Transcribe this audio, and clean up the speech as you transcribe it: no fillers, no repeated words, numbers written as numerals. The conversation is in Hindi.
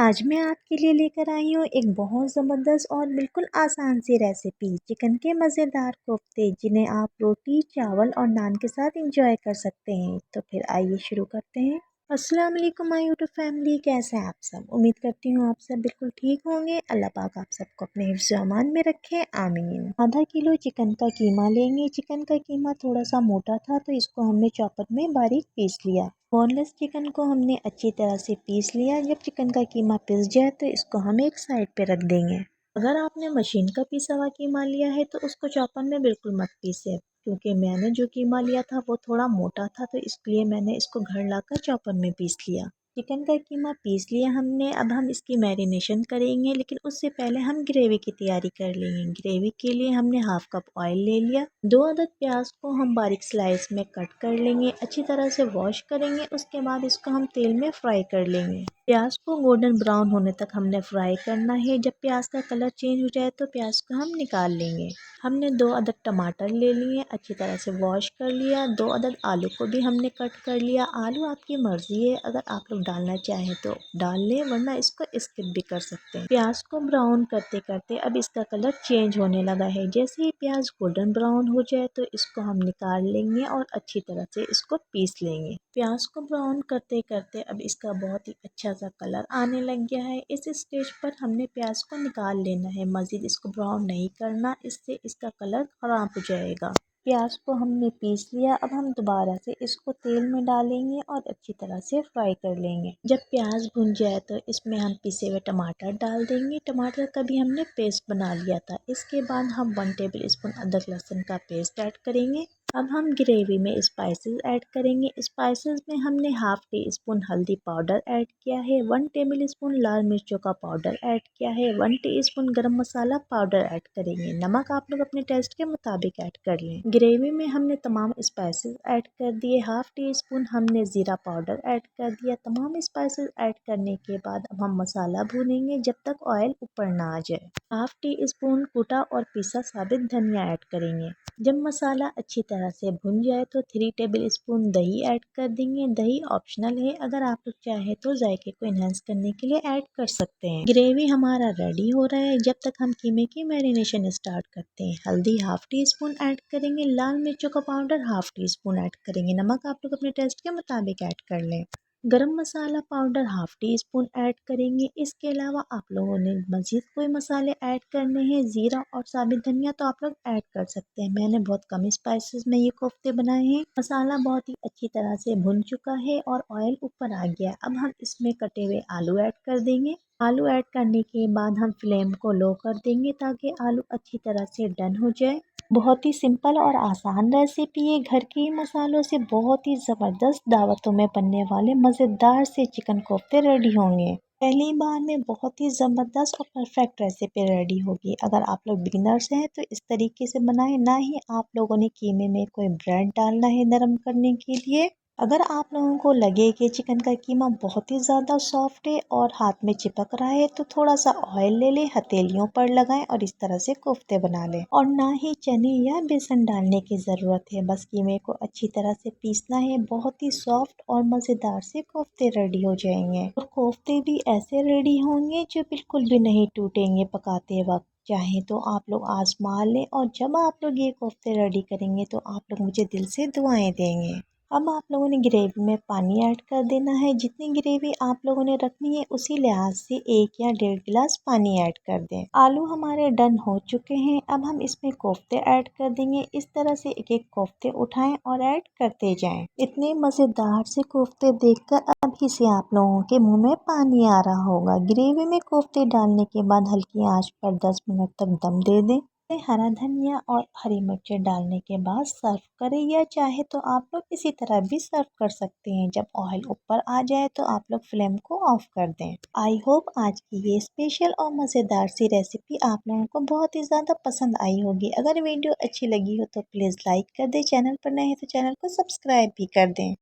आज मैं आपके लिए लेकर आई हूँ एक बहुत ज़बरदस्त और बिल्कुल आसान सी रेसिपी चिकन के मज़ेदार कोफ्ते जिन्हें आप रोटी चावल और नान के साथ एंजॉय कर सकते हैं। तो फिर आइए शुरू करते हैं। अस्सलाम वालेकुम माय यूट्यूब फैमिली, कैसे हैं आप सब। उम्मीद करती हूँ आप सब बिल्कुल ठीक होंगे। अल्लाह पाक आप सबको अपने हिफ्ज़ अमान में रखे, आमीन। आधा किलो चिकन का कीमा लेंगे। चिकन का कीमा थोड़ा सा मोटा था तो इसको हमने चॉपर में बारीक पीस लिया। बोनलेस चिकन को हमने अच्छी तरह से पीस लिया। जब चिकन का कीमा पिस जाए तो इसको हम एक साइड पे रख देंगे। अगर आपने मशीन का पिसा हुआ कीमा लिया है तो उसको चॉपर में बिल्कुल मत पीसे, क्योंकि मैंने जो कीमा लिया था वो थोड़ा मोटा था तो इसलिए मैंने इसको घर लाकर चॉपर में पीस लिया। चिकन का कीमा पीस लिया हमने। अब हम इसकी मैरिनेशन करेंगे, लेकिन उससे पहले हम ग्रेवी की तैयारी कर लेंगे। ग्रेवी के लिए हमने हाफ कप ऑयल ले लिया। 2 अदद प्याज को हम बारीक स्लाइस में कट कर लेंगे, अच्छी तरह से वॉश करेंगे। उसके बाद इसको हम तेल में फ्राई कर लेंगे। प्याज को गोल्डन ब्राउन होने तक हमने फ्राई करना है। जब प्याज का कलर चेंज हो जाए तो प्याज को हम निकाल लेंगे। हमने 2 अदद टमाटर ले लिए, अच्छी तरह से वॉश कर लिया। 2 अदद आलू को भी हमने कट कर लिया। आलू आपकी मर्जी है, अगर आप लोग डालना चाहें तो डाल लें, वरना इसको स्किप भी कर सकते हैं। प्याज को ब्राउन करते करते अब इसका कलर चेंज होने लगा है। जैसे ही प्याज गोल्डन ब्राउन हो जाए तो इसको हम निकाल लेंगे और अच्छी तरह से इसको पीस लेंगे। प्याज को ब्राउन करते करते अब इसका बहुत ही अच्छा सा कलर आने लग गया है। इस स्टेज पर हमने प्याज को निकाल लेना है, मज़ीद इसको ब्राउन नहीं करना, इससे इसका कलर खराब हो जाएगा। प्याज को हमने पीस लिया। अब हम दोबारा से इसको तेल में डालेंगे और अच्छी तरह से फ्राई कर लेंगे। जब प्याज भुन जाए तो इसमें हम पिसे हुए टमाटर डाल देंगे। टमाटर का भी हमने पेस्ट बना लिया था। इसके बाद हम 1 टेबल स्पून अदरक लहसुन का पेस्ट ऐड करेंगे। अब हम ग्रेवी में स्पाइसेस ऐड करेंगे। स्पाइसेस में हमने हाफ टी स्पून हल्दी पाउडर ऐड किया है, 1 टेबल स्पून लाल मिर्चों का पाउडर ऐड किया है, 1 टीस्पून गरम मसाला पाउडर ऐड करेंगे। नमक आप लोग अपने टेस्ट के मुताबिक ऐड कर लें। ग्रेवी में हमने तमाम स्पाइसेस ऐड कर दिए। हाफ टी स्पून हमने ज़ीरा पाउडर ऐड कर दिया। तमाम स्पाइसेस ऐड करने के बाद अब हम मसाला भूनेंगे जब तक ऑयल ऊपर ना आ जाए। हाफ टी स्पून कुटा और पिसा साबित धनिया ऐड करेंगे। जब मसाला अच्छी तरह से भुन जाए तो 3 टेबल स्पून दही ऐड कर देंगे। दही ऑप्शनल है, अगर आप लोग चाहे तो जायके को इन्हेंस करने के लिए ऐड कर सकते हैं। ग्रेवी हमारा रेडी हो रहा है, जब तक हम कीमे की मैरिनेशन स्टार्ट करते हैं। हल्दी हाफ टी स्पून ऐड करेंगे। लाल मिर्चों का powder half teaspoon add करेंगे। नमक आप लोग अपने टेस्ट के मुताबिक ऐड कर लें। Garam masala powder half teaspoon add करेंगे। इसके अलावा आप लोगों ने मज़ीद कोई मसाले ऐड करने हैं, ज़ीरा और साबित धनिया, तो आप लोग ऐड कर सकते हैं। मैंने बहुत कम स्पाइसेस में ये कोफ्ते बनाए हैं। मसाला बहुत ही अच्छी तरह से भुन चुका है और ऑयल ऊपर आ गया है। अब हम इसमें कटे हुए आलू ऐड कर देंगे। आलू ऐड करने के बाद हम फ्लेम को लो कर देंगे ताकि आलू अच्छी तरह से डन हो जाए। बहुत ही सिंपल और आसान रेसिपी है। घर के ही मसालों से बहुत ही ज़बरदस्त दावतों में बनने वाले मज़ेदार से चिकन कोफ्ते रेडी होंगे। पहली बार में बहुत ही ज़बरदस्त और परफेक्ट रेसिपी रेडी होगी। अगर आप लोग बिगिनर्स हैं तो इस तरीके से बनाएं, ना ही आप लोगों ने कीमे में कोई ब्रेड डालना है नरम करने के लिए। अगर आप लोगों को लगे कि चिकन का कीमा बहुत ही ज़्यादा सॉफ्ट है और हाथ में चिपक रहा है तो थोड़ा सा ऑयल ले लें, हथेलियों पर लगाएं और इस तरह से कोफ्ते बना लें। और ना ही चने या बेसन डालने की ज़रूरत है, बस कीमे को अच्छी तरह से पीसना है। बहुत ही सॉफ्ट और मज़ेदार से कोफ्ते रेडी हो जाएंगे। और कोफ्ते भी ऐसे रेडी होंगे जो बिल्कुल भी नहीं टूटेंगे पकाते वक्त। चाहे तो आप लोग आजमा लें और जब आप लोग ये कोफ्ते रेडी करेंगे तो आप लोग मुझे दिल से दुआएं देंगे। अब आप लोगों ने ग्रेवी में पानी ऐड कर देना है। जितनी ग्रेवी आप लोगों ने रखनी है उसी लिहाज से 1 या 1.5 गिलास पानी ऐड कर दें। आलू हमारे डन हो चुके हैं। अब हम इसमें कोफ्ते ऐड कर देंगे। इस तरह से एक एक कोफ्ते उठाएं और ऐड करते जाएं। इतने मज़ेदार से कोफ्ते देखकर अभी से आप लोगों के मुंह में पानी आ रहा होगा। ग्रेवी में कोफ्ते डालने के बाद हल्की आंच पर 10 मिनट तक दम दे दें। हरा धनिया और हरी मिर्चें डालने के बाद सर्व करें, या चाहे तो आप लोग इसी तरह भी सर्व कर सकते हैं। जब ऑयल ऊपर आ जाए तो आप लोग फ्लेम को ऑफ कर दें। आई होप आज की ये स्पेशल और मज़ेदार सी रेसिपी आप लोगों को बहुत ही ज़्यादा पसंद आई होगी। अगर वीडियो अच्छी लगी हो तो प्लीज़ लाइक कर दें। चैनल पर नए हैं तो चैनल को सब्सक्राइब भी कर दें।